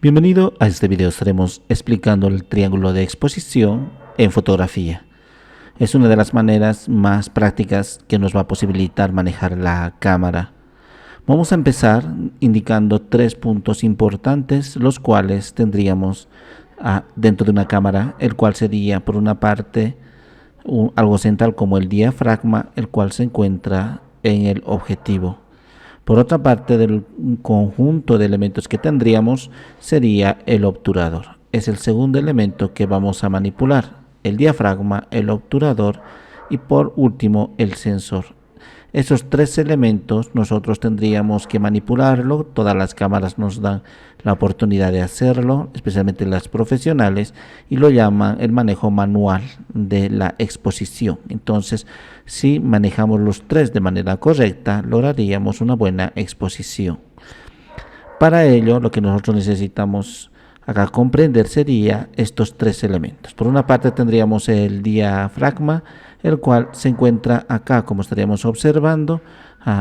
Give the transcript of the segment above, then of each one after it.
Bienvenido a este video. Estaremos explicando el triángulo de exposición en fotografía. Es una de las maneras más prácticas que nos va a posibilitar manejar la cámara. Vamos a empezar indicando 3 puntos importantes, los cuales tendríamos dentro de una cámara, el cual sería por una parte algo central como el diafragma, el cual se encuentra en el objetivo. Por otra parte, del conjunto de elementos que tendríamos sería el obturador. Es el segundo elemento que vamos a manipular: el diafragma, el obturador y por último el sensor. Esos 3 elementos nosotros tendríamos que manipularlo. Todas las cámaras nos dan la oportunidad de hacerlo, especialmente las profesionales, y lo llaman el manejo manual de la exposición. Entonces, si manejamos los 3 de manera correcta, lograríamos una buena exposición. Para ello, lo que nosotros necesitamos acá comprender sería estos 3 elementos. Por una parte tendríamos el diafragma, el cual se encuentra acá, como estaríamos observando,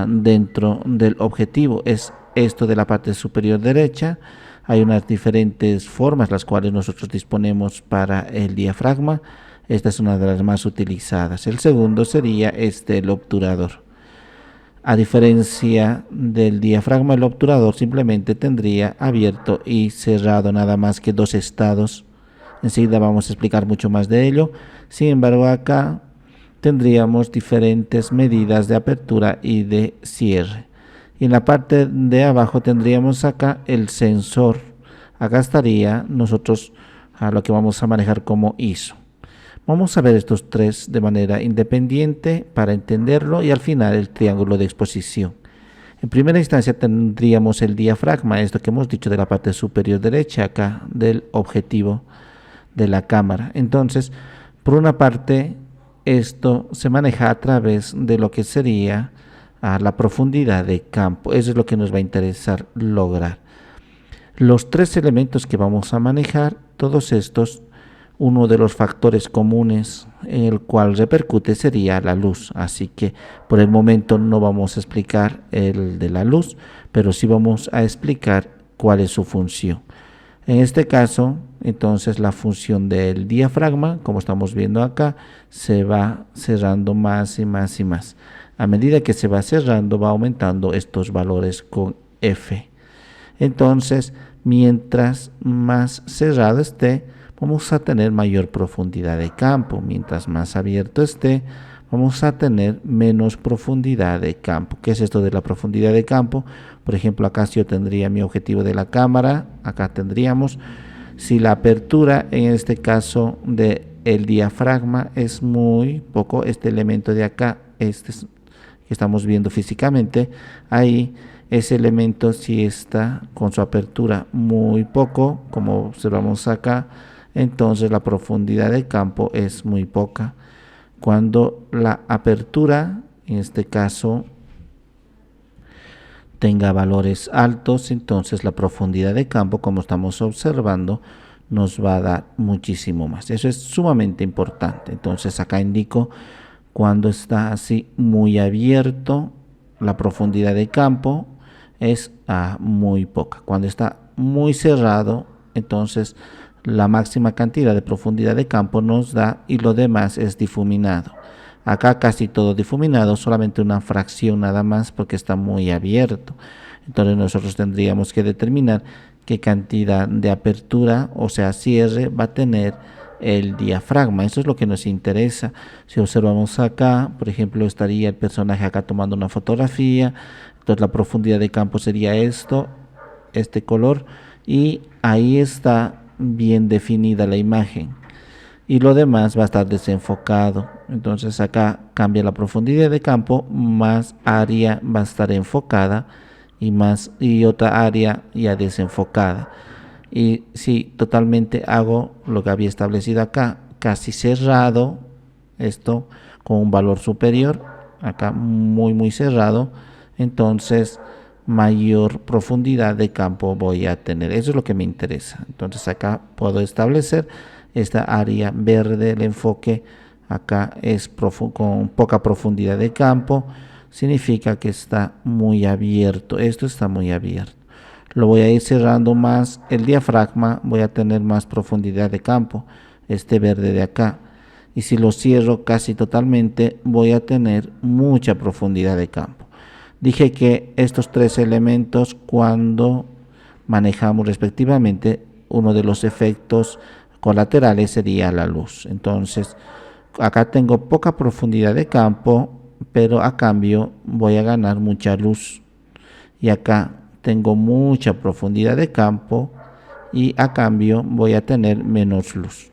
dentro del objetivo. Es esto de la parte superior derecha. Hay unas diferentes formas las cuales nosotros disponemos para el diafragma. Esta es una de las más utilizadas. El segundo sería el obturador. A diferencia del diafragma, el obturador simplemente tendría abierto y cerrado, nada más que 2 estados. Enseguida vamos a explicar mucho más de ello. Sin embargo, acá tendríamos diferentes medidas de apertura y de cierre. Y en la parte de abajo tendríamos acá el sensor. Acá estaría nosotros a lo que vamos a manejar como ISO. Vamos a ver estos 3 de manera independiente para entenderlo, y al final el triángulo de exposición. En primera instancia tendríamos el diafragma, esto que hemos dicho de la parte superior derecha acá del objetivo de la cámara. Entonces, por una parte, esto se maneja a través de lo que sería la profundidad de campo. Eso es lo que nos va a interesar lograr. Los 3 elementos que vamos a manejar, todos estos, uno de los factores comunes en el cual repercute sería la luz. Así que por el momento no vamos a explicar el de la luz, pero sí vamos a explicar cuál es su función. En este caso, entonces, la función del diafragma, como estamos viendo acá, se va cerrando más y más y más. A medida que se va cerrando, va aumentando estos valores con F. Entonces, mientras más cerrado esté, vamos a tener mayor profundidad de campo. Mientras más abierto esté, vamos a tener menos profundidad de campo. ¿Qué es esto de la profundidad de campo? Por ejemplo, acá si yo tendría mi objetivo de la cámara, acá tendríamos, si la apertura en este caso de el diafragma es muy poco, este elemento de acá, que estamos viendo físicamente, ahí ese elemento si está con su apertura muy poco, como observamos acá, entonces la profundidad de campo es muy poca. Cuando la apertura, en este caso, tenga valores altos, entonces la profundidad de campo, como estamos observando, nos va a dar muchísimo más. Eso es sumamente importante. Entonces acá indico cuando está así muy abierto, la profundidad de campo es muy poca. Cuando está muy cerrado, entonces la máxima cantidad de profundidad de campo nos da, y lo demás es difuminado. Acá casi todo difuminado, solamente una fracción nada más porque está muy abierto. Entonces nosotros tendríamos que determinar qué cantidad de apertura, o sea cierre, va a tener el diafragma. Eso es lo que nos interesa. Si observamos acá, por ejemplo, estaría el personaje acá tomando una fotografía. Entonces la profundidad de campo sería este color, y ahí está bien definida la imagen, y lo demás va a estar desenfocado. Entonces acá cambia la profundidad de campo, más área va a estar enfocada y otra área ya desenfocada. Y si totalmente hago lo que había establecido acá, casi cerrado, esto con un valor superior, acá muy cerrado, entonces mayor profundidad de campo voy a tener. Eso es lo que me interesa. Entonces acá puedo establecer esta área verde, el enfoque acá es con poca profundidad de campo, significa que está muy abierto. Esto está muy abierto. Lo voy a ir cerrando más el diafragma, voy a tener más profundidad de campo, este verde de acá. Y si lo cierro casi totalmente, voy a tener mucha profundidad de campo. Dije que estos tres elementos, cuando manejamos respectivamente, uno de los efectos colaterales sería la luz. Entonces, acá tengo poca profundidad de campo, pero a cambio voy a ganar mucha luz. Y acá tengo mucha profundidad de campo y a cambio voy a tener menos luz.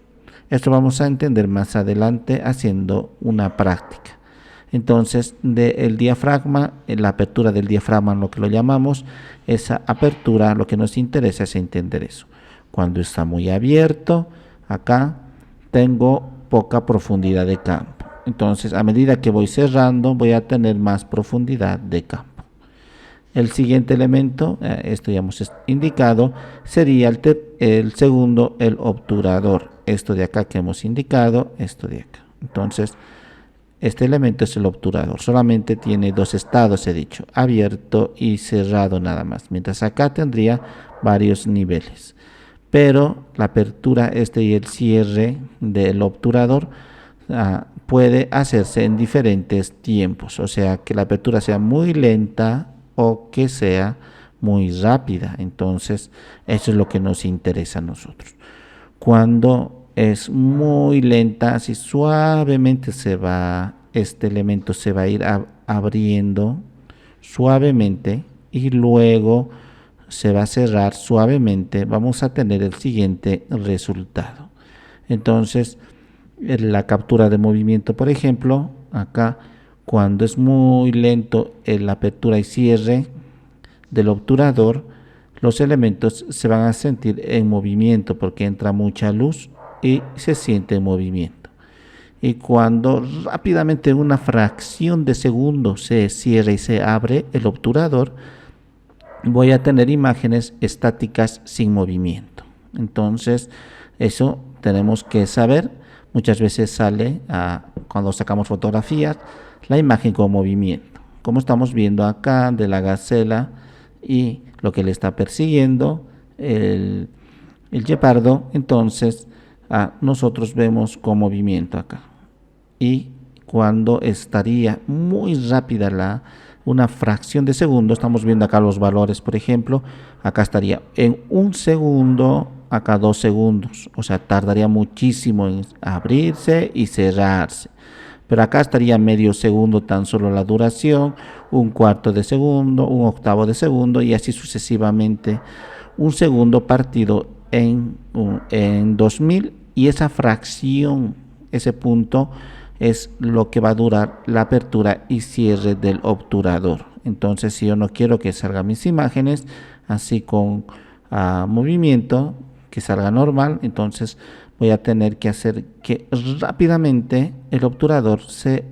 Esto vamos a entender más adelante haciendo una práctica. Entonces, del diafragma, la apertura del diafragma, lo que lo llamamos, esa apertura, lo que nos interesa es entender eso. Cuando está muy abierto, acá tengo poca profundidad de campo. Entonces, a medida que voy cerrando, voy a tener más profundidad de campo. El siguiente elemento, esto ya hemos indicado, sería el segundo, el obturador. Esto de acá que hemos indicado, esto de acá. Entonces, este elemento es el obturador. Solamente tiene dos estados, he dicho, abierto y cerrado nada más. Mientras acá tendría varios niveles. Pero la apertura y el cierre del obturador puede hacerse en diferentes tiempos. O sea, que la apertura sea muy lenta o que sea muy rápida. Entonces, eso es lo que nos interesa a nosotros. Cuando es muy lenta, así suavemente este elemento se va a ir abriendo suavemente y luego se va a cerrar suavemente, vamos a tener el siguiente resultado. Entonces, la captura de movimiento, por ejemplo, acá cuando es muy lento la apertura y cierre del obturador, los elementos se van a sentir en movimiento porque entra mucha luz y se siente en movimiento. Y cuando rápidamente en una fracción de segundo se cierra y se abre el obturador, voy a tener imágenes estáticas sin movimiento. Entonces, eso tenemos que saber. Muchas veces sale cuando sacamos fotografías la imagen con movimiento, como estamos viendo acá de la gacela y lo que le está persiguiendo el guepardo. Entonces nosotros vemos con movimiento acá, y cuando estaría muy rápida una fracción de segundo, estamos viendo acá los valores, por ejemplo, acá estaría en 1 segundo, acá 2 segundos, o sea, tardaría muchísimo en abrirse y cerrarse. Pero acá estaría medio segundo tan solo la duración, 1/4 de segundo, 1/8 de segundo y así sucesivamente. Un segundo partido en 2000, y esa fracción, ese punto, es lo que va a durar la apertura y cierre del obturador. Entonces, si yo no quiero que salgan mis imágenes así con movimiento, que salga normal, entonces voy a tener que hacer que rápidamente el obturador se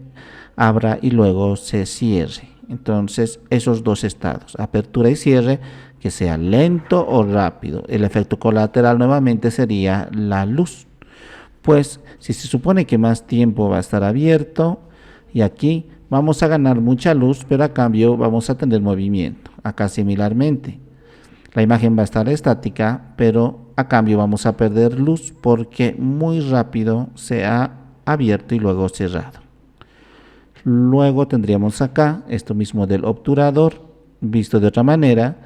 abra y luego se cierre. Entonces, esos dos estados, apertura y cierre, que sea lento o rápido. El efecto colateral nuevamente sería la luz. Pues si se supone que más tiempo va a estar abierto, y aquí vamos a ganar mucha luz, pero a cambio vamos a tener movimiento. Acá similarmente, la imagen va a estar estática, pero a cambio vamos a perder luz porque muy rápido se ha abierto y luego cerrado. Luego tendríamos acá esto mismo del obturador, visto de otra manera.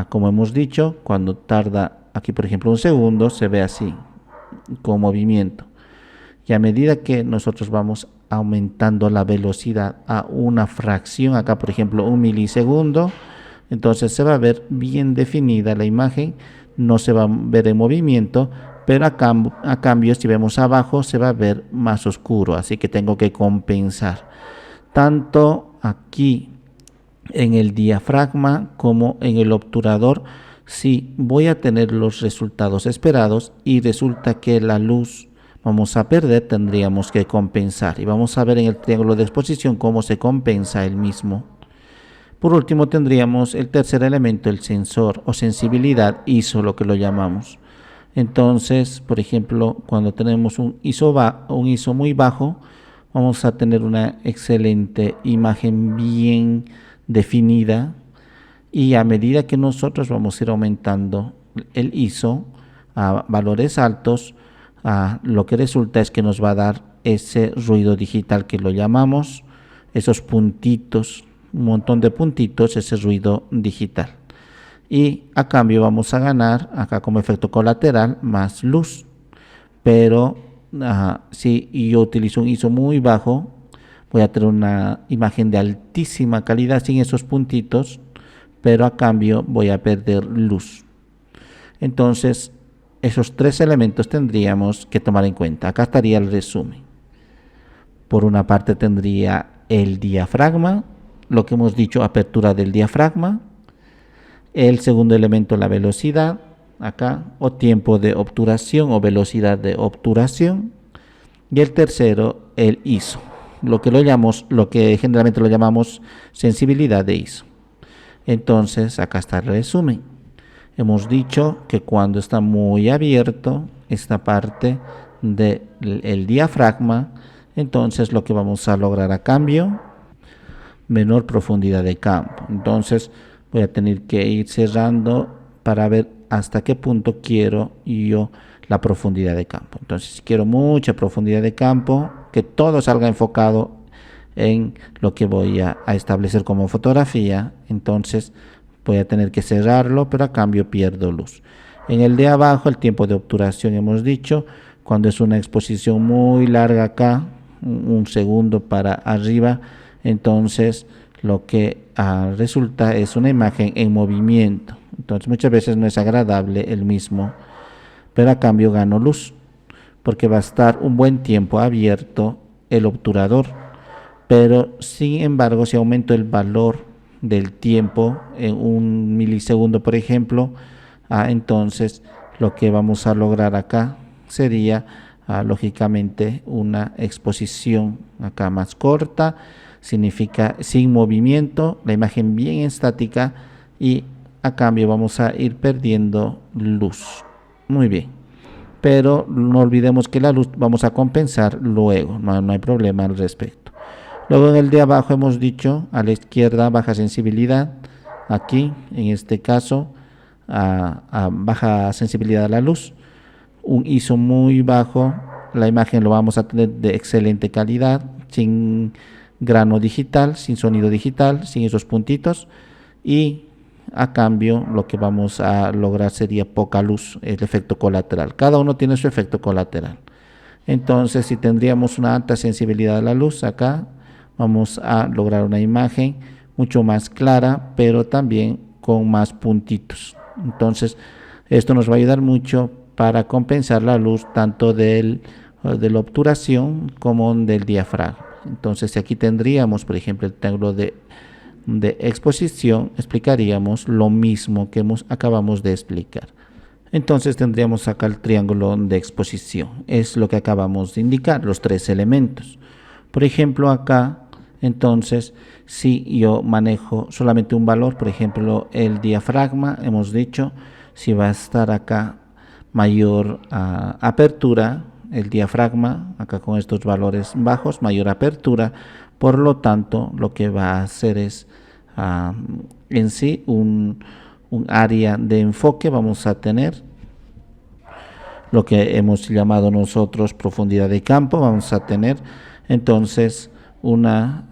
Como hemos dicho, cuando tarda aquí por ejemplo 1 segundo, se ve así, con movimiento. Y a medida que nosotros vamos aumentando la velocidad a una fracción, acá por ejemplo 1 milisegundo, entonces se va a ver bien definida la imagen, no se va a ver en movimiento, pero a cambio si vemos abajo se va a ver más oscuro, así que tengo que compensar. Tanto aquí en el diafragma como en el obturador, si voy a tener los resultados esperados y resulta que la luz vamos a perder, tendríamos que compensar. Y vamos a ver en el triángulo de exposición cómo se compensa el mismo. Por último tendríamos el tercer elemento, el sensor o sensibilidad ISO, lo que lo llamamos. Entonces, por ejemplo, cuando tenemos un ISO muy bajo, vamos a tener una excelente imagen bien definida, y a medida que nosotros vamos a ir aumentando el ISO a valores altos, lo que resulta es que nos va a dar ese ruido digital que lo llamamos, esos puntitos, un montón de puntitos, ese ruido digital. Y a cambio vamos a ganar acá como efecto colateral más luz. Pero si yo utilizo un ISO muy bajo, voy a tener una imagen de altísima calidad sin esos puntitos, pero a cambio voy a perder luz. Entonces, esos tres elementos tendríamos que tomar en cuenta. Acá estaría el resumen. Por una parte tendría el diafragma, lo que hemos dicho, apertura del diafragma. El segundo elemento, la velocidad, acá, o tiempo de obturación o velocidad de obturación. Y el tercero, el ISO, lo que generalmente lo llamamos sensibilidad de ISO. Entonces, acá está el resumen. Hemos dicho que cuando está muy abierto esta parte del diafragma, entonces lo que vamos a lograr a cambio, menor profundidad de campo. Entonces voy a tener que ir cerrando para ver hasta qué punto quiero yo la profundidad de campo. Entonces, si quiero mucha profundidad de campo, que todo salga enfocado en lo que voy a establecer como fotografía, entonces voy a tener que cerrarlo, pero a cambio pierdo luz. En el de abajo, el tiempo de obturación hemos dicho, cuando es una exposición muy larga acá, un segundo para arriba, entonces lo que resulta es una imagen en movimiento. Entonces muchas veces no es agradable el mismo, pero a cambio gano luz, porque va a estar un buen tiempo abierto el obturador. Pero sin embargo, si aumento el valor del tiempo en 1 milisegundo, por ejemplo, entonces lo que vamos a lograr acá sería lógicamente una exposición acá más corta, significa sin movimiento, la imagen bien estática, y a cambio vamos a ir perdiendo luz. Muy bien, pero no olvidemos que la luz vamos a compensar luego, no hay problema al respecto. Luego en el de abajo hemos dicho a la izquierda baja sensibilidad, aquí en este caso baja sensibilidad a la luz, un ISO muy bajo, la imagen lo vamos a tener de excelente calidad, sin grano digital, sin sonido digital, sin esos puntitos, y a cambio lo que vamos a lograr sería poca luz, el efecto colateral. Cada uno tiene su efecto colateral. Entonces, si tendríamos una alta sensibilidad a la luz, acá vamos a lograr una imagen mucho más clara, pero también con más puntitos. Entonces, esto nos va a ayudar mucho para compensar la luz tanto de la obturación como del diafragma. Entonces, si aquí tendríamos, por ejemplo, el triángulo de exposición, explicaríamos lo mismo que acabamos de explicar. Entonces tendríamos acá el triángulo de exposición, es lo que acabamos de indicar, los tres elementos. Por ejemplo, acá, entonces, si yo manejo solamente un valor, por ejemplo, el diafragma, hemos dicho, si va a estar acá mayor apertura, el diafragma, acá con estos valores bajos, mayor apertura, por lo tanto, lo que va a hacer es en sí un área de enfoque, vamos a tener lo que hemos llamado nosotros profundidad de campo, vamos a tener entonces una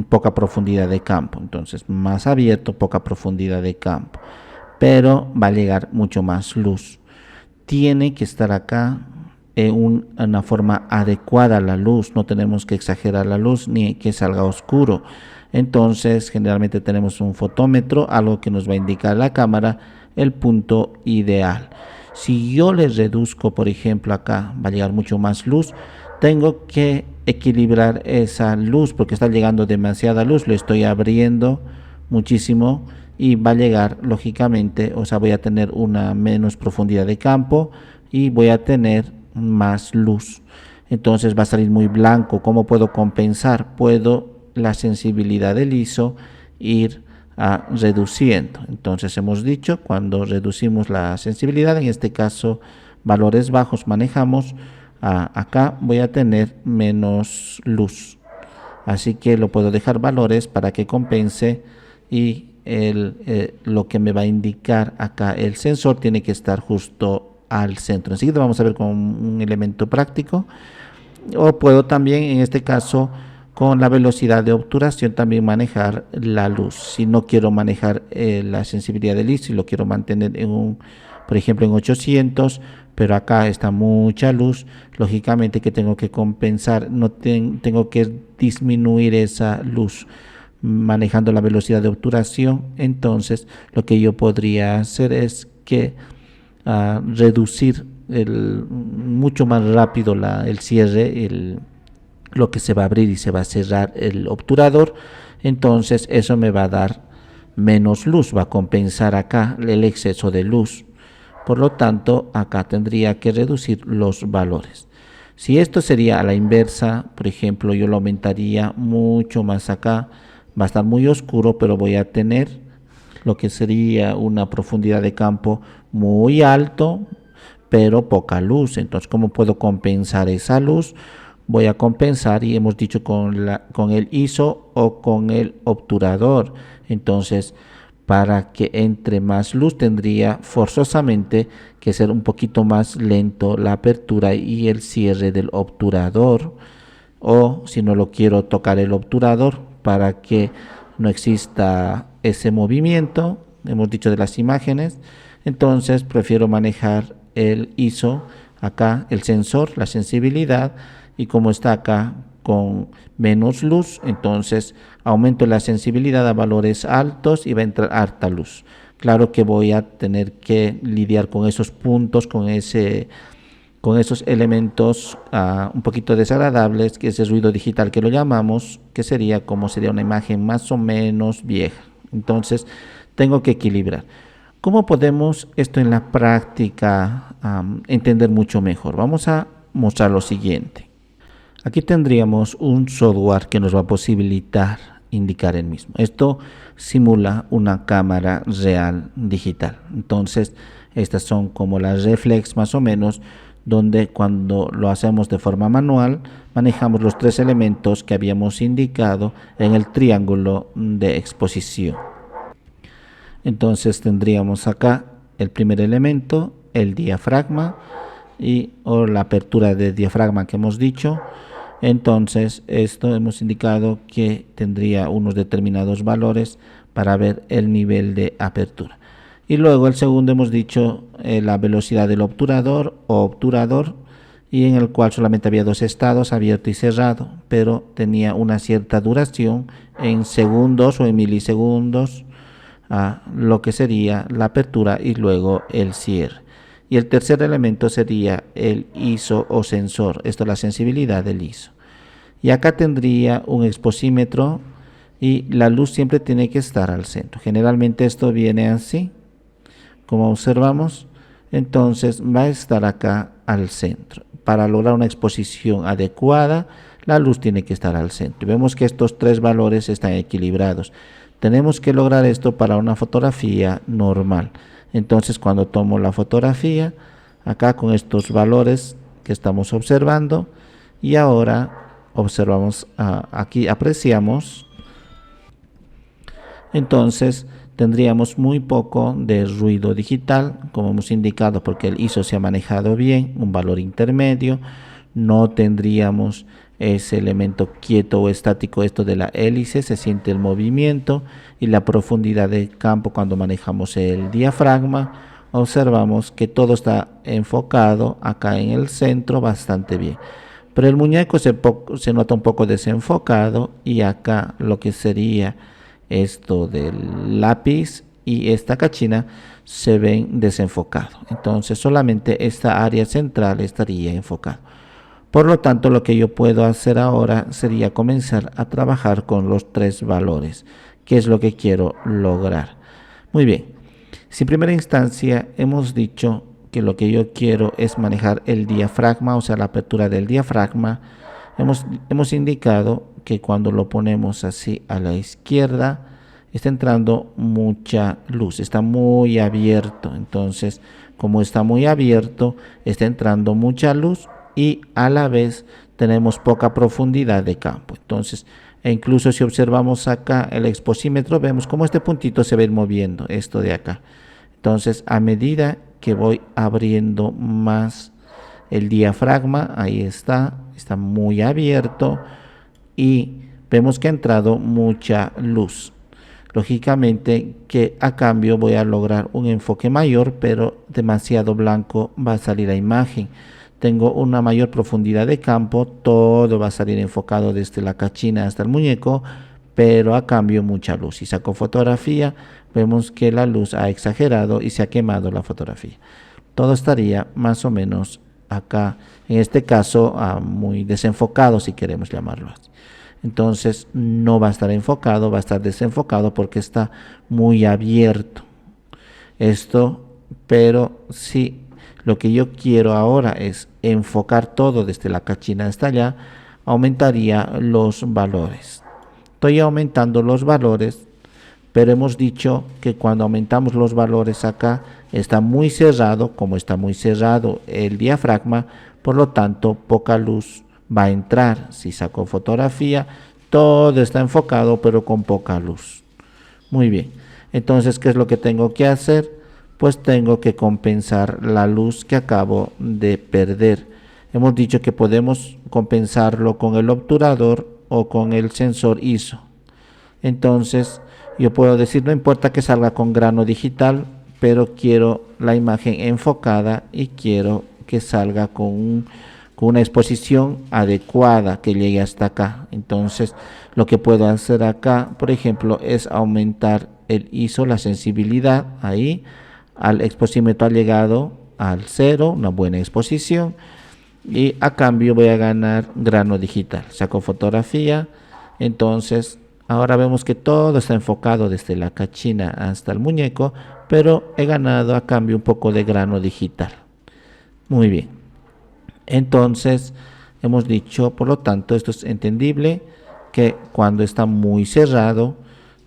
poca profundidad de campo, entonces más abierto, poca profundidad de campo, pero va a llegar mucho más luz. Tiene que estar acá en una forma adecuada la luz, no tenemos que exagerar la luz ni que salga oscuro. Entonces generalmente tenemos un fotómetro, algo que nos va a indicar la cámara el punto ideal. Si yo le reduzco, por ejemplo, acá va a llegar mucho más luz, tengo que equilibrar esa luz porque está llegando demasiada luz, lo estoy abriendo muchísimo y va a llegar lógicamente, o sea, voy a tener una menos profundidad de campo y voy a tener más luz. Entonces va a salir muy blanco. ¿Cómo puedo compensar? Puedo la sensibilidad del ISO ir reduciendo. Entonces hemos dicho, cuando reducimos la sensibilidad, en este caso valores bajos manejamos, acá voy a tener menos luz, así que lo puedo dejar valores para que compense y lo que me va a indicar acá el sensor tiene que estar justo al centro. Enseguida vamos a ver con un elemento práctico. O puedo también, en este caso, con la velocidad de obturación también manejar la luz. Si no quiero manejar la sensibilidad del ISO, si lo quiero mantener por ejemplo, en 800, pero acá está mucha luz, lógicamente que tengo que compensar, no tengo que disminuir esa luz manejando la velocidad de obturación. Entonces lo que yo podría hacer es que reducir mucho más rápido el cierre, lo que se va a abrir y se va a cerrar el obturador. Entonces eso me va a dar menos luz, va a compensar acá el exceso de luz. Por lo tanto, acá tendría que reducir los valores. Si esto sería a la inversa, por ejemplo, yo lo aumentaría mucho más acá, va a estar muy oscuro, pero voy a tener lo que sería una profundidad de campo muy alto, pero poca luz. Entonces, ¿cómo puedo compensar esa luz? Voy a compensar, y hemos dicho, con el ISO o con el obturador. Entonces, para que entre más luz tendría forzosamente que ser un poquito más lento la apertura y el cierre del obturador, o si no lo quiero tocar el obturador para que no exista ese movimiento, hemos dicho de las imágenes. Entonces prefiero manejar el ISO, acá el sensor, la sensibilidad, y como está acá con menos luz, entonces aumento la sensibilidad a valores altos y va a entrar harta luz. Claro que voy a tener que lidiar con esos puntos, con esos elementos un poquito desagradables, que es el ruido digital que lo llamamos, que sería una imagen más o menos vieja. Entonces tengo que equilibrar. ¿Cómo podemos esto en la práctica entender mucho mejor? Vamos a mostrar lo siguiente. Aquí tendríamos un software que nos va a posibilitar indicar el mismo. Esto simula una cámara real digital. Entonces, estas son como las reflex más o menos, donde cuando lo hacemos de forma manual, manejamos los tres elementos que habíamos indicado en el triángulo de exposición. Entonces tendríamos acá el primer elemento, el diafragma, o la apertura de diafragma que hemos dicho. Entonces esto hemos indicado que tendría unos determinados valores para ver el nivel de apertura. Y luego el segundo hemos dicho la velocidad del obturador o obturador, y en el cual solamente había dos estados, abierto y cerrado, pero tenía una cierta duración en segundos o en milisegundos, lo que sería la apertura y luego el cierre. Y el tercer elemento sería el ISO o sensor, esto es la sensibilidad del ISO. Y acá tendría un exposímetro, y la luz siempre tiene que estar al centro. Generalmente esto viene así, como observamos. Entonces va a estar acá al centro. Para lograr una exposición adecuada, la luz tiene que estar al centro. Y vemos que estos tres valores están equilibrados. Tenemos que lograr esto para una fotografía normal. Entonces, cuando tomo la fotografía, acá con estos valores que estamos observando, y ahora observamos, aquí apreciamos, entonces tendríamos muy poco de ruido digital, como hemos indicado, porque el ISO se ha manejado bien, un valor intermedio. No tendríamos ese elemento quieto o estático, esto de la hélice, se siente el movimiento, y la profundidad de campo cuando manejamos el diafragma. Observamos que todo está enfocado acá en el centro bastante bien, pero el muñeco se nota un poco desenfocado, y acá lo que sería esto del lápiz y esta cachina se ven desenfocados. Entonces solamente esta área central estaría enfocada. Por lo tanto, lo que yo puedo hacer ahora sería comenzar a trabajar con los tres valores, que es lo que quiero lograr. Muy bien, si en primera instancia hemos dicho que lo que yo quiero es manejar el diafragma, o sea, la apertura del diafragma, hemos indicado que cuando lo ponemos así a la izquierda, está entrando mucha luz, está muy abierto. Entonces, como está muy abierto, está entrando mucha luz, y a la vez tenemos poca profundidad de campo. Entonces E incluso si observamos acá el exposímetro, vemos cómo este puntito se va a ir moviendo, esto de acá. Entonces, a medida que voy abriendo más el diafragma, ahí está muy abierto y vemos que ha entrado mucha luz. Lógicamente que a cambio voy a lograr un enfoque mayor, pero demasiado blanco va a salir la imagen. Tengo una mayor profundidad de campo, todo va a salir enfocado desde la cachina hasta el muñeco, pero a cambio mucha luz. Si saco fotografía, vemos que la luz ha exagerado y se ha quemado la fotografía. Todo estaría más o menos acá, en este caso muy desenfocado, si queremos llamarlo así. Entonces no va a estar enfocado, va a estar desenfocado porque está muy abierto esto. Pero si lo que yo quiero ahora es enfocar todo desde la cachina hasta allá, aumentaría los valores. Estoy aumentando los valores, pero hemos dicho que cuando aumentamos los valores acá está muy cerrado. Como está muy cerrado el diafragma, por lo tanto poca luz va a entrar. Si saco fotografía, todo está enfocado pero con poca luz. Muy bien, entonces ¿qué es lo que tengo que hacer? Pues tengo que compensar la luz que acabo de perder. Hemos dicho que podemos compensarlo con el obturador o con el sensor ISO. Entonces yo puedo decir, no importa que salga con grano digital, pero quiero la imagen enfocada y quiero que salga con una exposición adecuada, que llegue hasta acá. Entonces lo que puedo hacer acá, por ejemplo, es aumentar el ISO, la sensibilidad. Ahí al exposímetro ha llegado al 0, una buena exposición, y a cambio voy a ganar grano digital. Saco fotografía, entonces ahora vemos que todo está enfocado desde la cachina hasta el muñeco, pero he ganado a cambio un poco de grano digital. Muy bien, entonces hemos dicho, por lo tanto, esto es entendible, que cuando está muy cerrado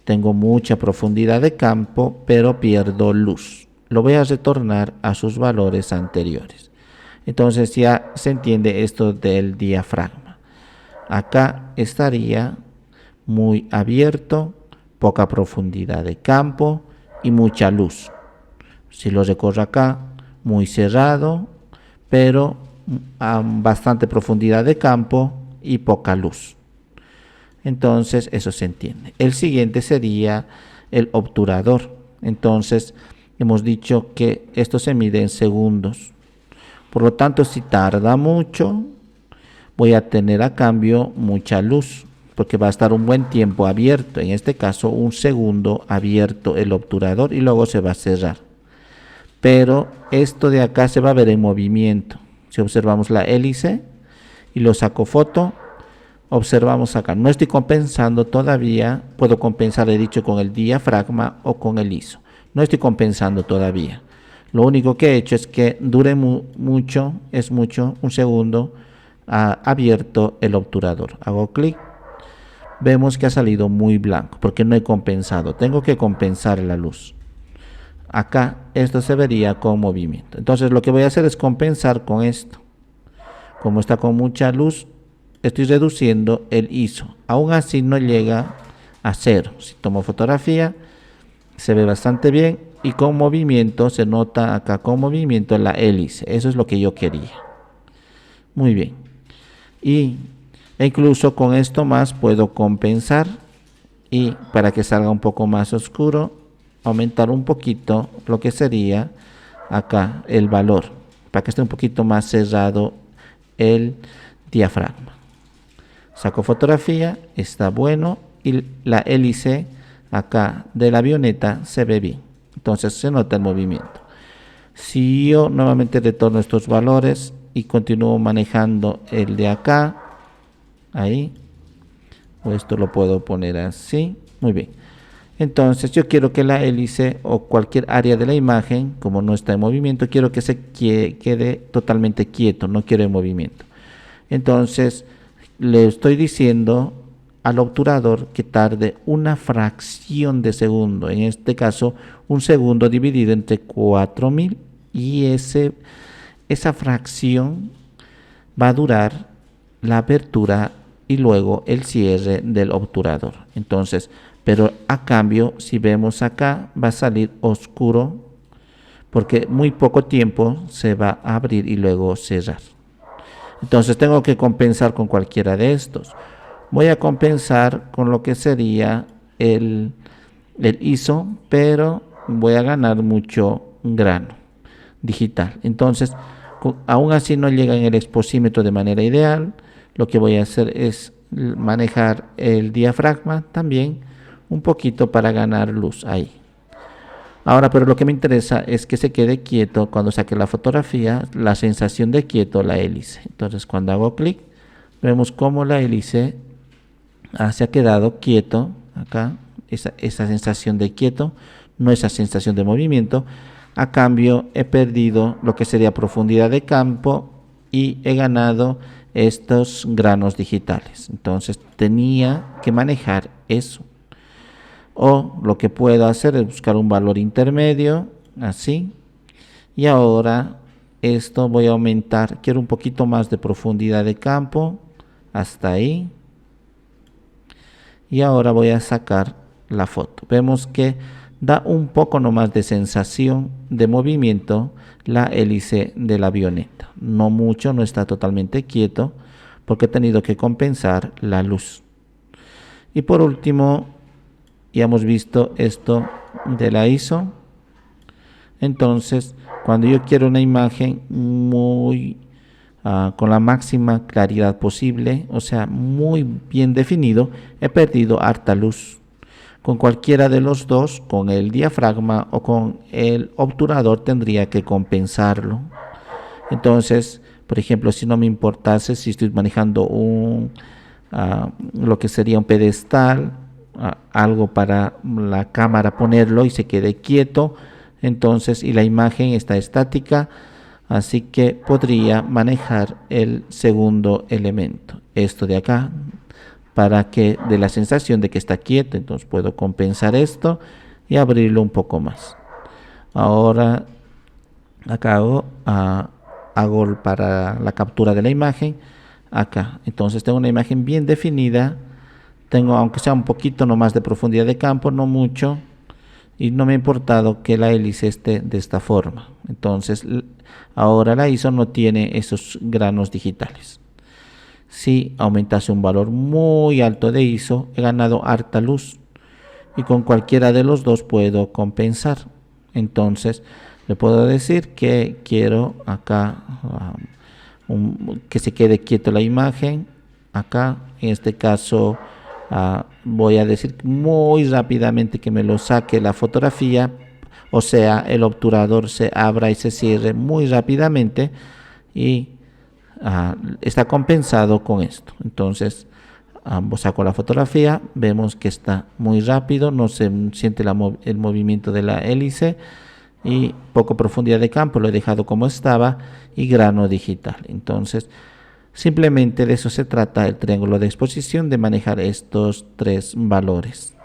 tengo mucha profundidad de campo, pero pierdo luz. Lo voy a retornar a sus valores anteriores. Entonces ya se entiende esto del diafragma. Acá estaría muy abierto, poca profundidad de campo y mucha luz. Si lo recorro acá, muy cerrado, pero a bastante profundidad de campo y poca luz. Entonces eso se entiende. El siguiente sería el obturador. Entonces hemos dicho que esto se mide en segundos. Por lo tanto, si tarda mucho, voy a tener a cambio mucha luz, porque va a estar un buen tiempo abierto. En este caso, un segundo abierto el obturador y luego se va a cerrar. Pero esto de acá se va a ver en movimiento. Si observamos la hélice y lo saco foto, observamos acá, no estoy compensando todavía. Puedo compensar, he dicho, con el diafragma o con el ISO. No estoy compensando todavía. Lo único que he hecho es que dure mucho, un segundo abierto el obturador. Hago clic, vemos que ha salido muy blanco porque no he compensado. Tengo que compensar la luz. Acá esto se vería con movimiento. Entonces lo que voy a hacer es compensar con esto. Como está con mucha luz, estoy reduciendo el ISO. Aún así no llega a 0. Si tomo fotografía, se ve bastante bien y con movimiento, se nota acá con movimiento la hélice. Eso es lo que yo quería. Muy bien. E incluso con esto más puedo compensar, y para que salga un poco más oscuro, aumentar un poquito lo que sería acá el valor, para que esté un poquito más cerrado el diafragma. Saco fotografía, está bueno, y la hélice acá de la avioneta se ve bien. Entonces se nota el movimiento. Si yo nuevamente retorno estos valores y continúo manejando el de acá, ahí, o esto lo puedo poner así, muy bien. Entonces yo quiero que la hélice o cualquier área de la imagen, como no está en movimiento, quiero que se quede totalmente quieto, no quiero en movimiento. Entonces le estoy diciendo al obturador que tarde una fracción de segundo, en este caso un segundo dividido entre 4000, y esa fracción va a durar la apertura y luego el cierre del obturador. Entonces, pero a cambio, si vemos acá, va a salir oscuro porque muy poco tiempo se va a abrir y luego cerrar. Entonces tengo que compensar con cualquiera de estos. Voy a compensar con lo que sería el ISO, pero voy a ganar mucho grano digital. Entonces, aún así no llega en el exposímetro de manera ideal. Lo que voy a hacer es manejar el diafragma también un poquito para ganar luz ahí. Ahora, pero lo que me interesa es que se quede quieto cuando saque la fotografía, la sensación de quieto la hélice. Entonces, cuando hago clic, vemos cómo la hélice se ha quedado quieto acá, esa sensación de quieto, no esa sensación de movimiento. A cambio, he perdido lo que sería profundidad de campo y he ganado estos granos digitales. Entonces, tenía que manejar eso. O lo que puedo hacer es buscar un valor intermedio, así. Y ahora esto voy a aumentar, quiero un poquito más de profundidad de campo, hasta ahí. Y ahora voy a sacar la foto. Vemos que da un poco nomás de sensación de movimiento la hélice de la avioneta. No mucho, no está totalmente quieto, porque he tenido que compensar la luz. Y por último, ya hemos visto esto de la ISO. Entonces, cuando yo quiero una imagen muy con la máxima claridad posible, o sea, muy bien definido, he perdido harta luz. Con cualquiera de los dos, con el diafragma o con el obturador, tendría que compensarlo. Entonces, por ejemplo, si no me importase, si estoy manejando lo que sería un pedestal, algo para la cámara ponerlo y se quede quieto, entonces, y la imagen está estática, así que podría manejar el segundo elemento, esto de acá, para que dé la sensación de que está quieto. Entonces puedo compensar esto y abrirlo un poco más. Ahora acá hago para la captura de la imagen acá. Entonces tengo una imagen bien definida. Tengo, aunque sea un poquito nomás de profundidad de campo, no mucho, y no me ha importado que la hélice esté de esta forma. Entonces ahora la ISO no tiene esos granos digitales. Si aumentase un valor muy alto de ISO, he ganado harta luz, y con cualquiera de los dos puedo compensar. Entonces le puedo decir que quiero acá que se quede quieto la imagen acá. En este caso voy a decir muy rápidamente que me lo saque la fotografía, o sea, el obturador se abra y se cierre muy rápidamente, y está compensado con esto. Entonces saco la fotografía, vemos que está muy rápido, no se siente el movimiento de la hélice, y poco profundidad de campo, lo he dejado como estaba, y grano digital. Entonces simplemente de eso se trata el triángulo de exposición, de manejar estos tres valores.